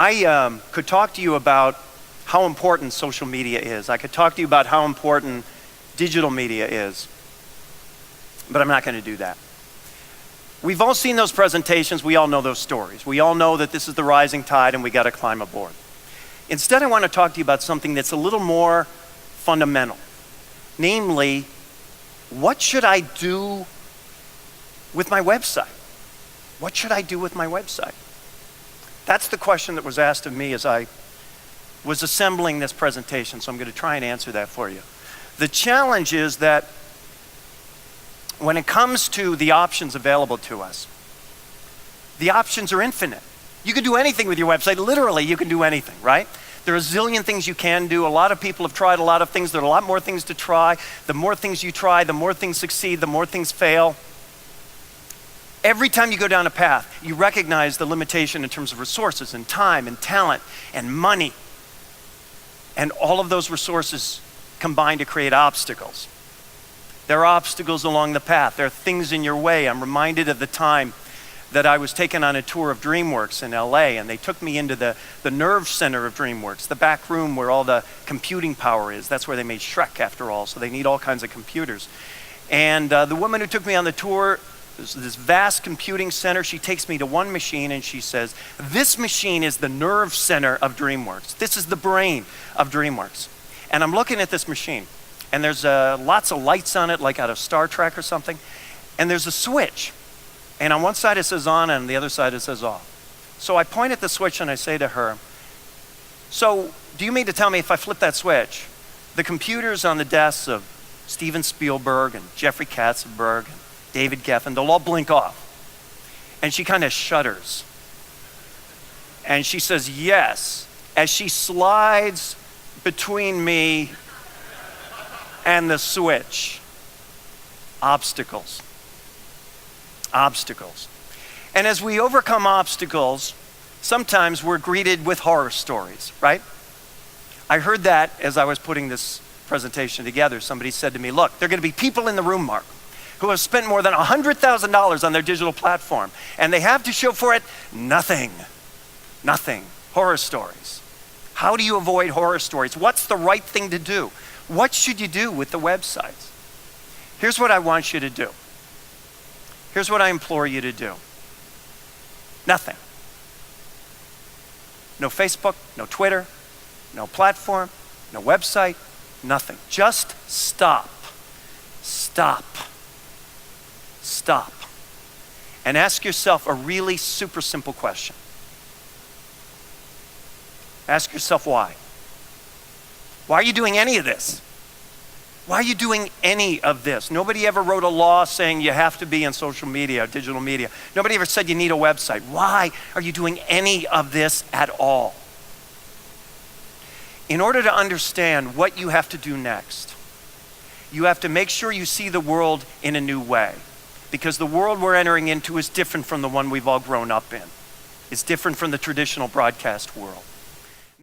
I could talk to you about how important social media is. I could talk to you about how important digital media is, but I'm not going to do that. We've all seen those presentations. We all know those stories. We all know that this is the rising tide and we got to climb aboard. Instead, I want to talk to you about something that's a little more fundamental. Namely, what should I do with my website? What should I do with my website? That's the question that was asked of me as I was assembling this presentation, so I'm going to try and answer that for you. The challenge is that when it comes to the options available to us, the options are infinite. You can do anything with your website. Literally, you can do anything, right? There are a zillion things you can do. A lot of people have tried a lot of things. There are a lot more things to try. The more things you try, the more things succeed, the more things fail. Every time you go down a path, you recognize the limitation in terms of resources and time and talent and money. And all of those resources combine to create obstacles. There are obstacles along the path. There are things in your way. I'm reminded of the time that I was taken on a tour of DreamWorks in LA, and they took me into the nerve center of DreamWorks, the back room where all the computing power is. That's where they made Shrek, after all, so they need all kinds of computers. And the woman who took me on the tour, this vast computing center, she takes me to one machine and she says, this machine is the nerve center of DreamWorks. This is the brain of DreamWorks. And I'm looking at this machine, and there's lots of lights on it, like out of Star Trek or something, and there's a switch. And on one side it says on, and on the other side it says off. So I point at the switch and I say to her, so do you mean to tell me if I flip that switch, the computers on the desks of Steven Spielberg and Jeffrey Katzenberg and David Geffen, they'll all blink off? And she kind of shudders. And she says, yes, as she slides between me and the switch. Obstacles. Obstacles. And as we overcome obstacles, sometimes we're greeted with horror stories, right? I heard that as I was putting this presentation together. Somebody said to me, look, there are going to be people in the room, Mark, who have spent more than $100,000 on their digital platform, and they have to show for it nothing. Nothing. Horror stories. How do you avoid horror stories? What's the right thing to do? What should you do with the websites? Here's what I want you to do. Here's what I implore you to do. Nothing. No Facebook, no Twitter, no platform, no website, nothing. Just stop. Stop. Stop. And ask yourself a really super simple question. Ask yourself why. Why are you doing any of this? Why are you doing any of this? Nobody ever wrote a law saying you have to be on social media or digital media. Nobody ever said you need a website. Why are you doing any of this at all? In order to understand what you have to do next, you have to make sure you see the world in a new way, because the world we're entering into is different from the one we've all grown up in. It's different from the traditional broadcast world.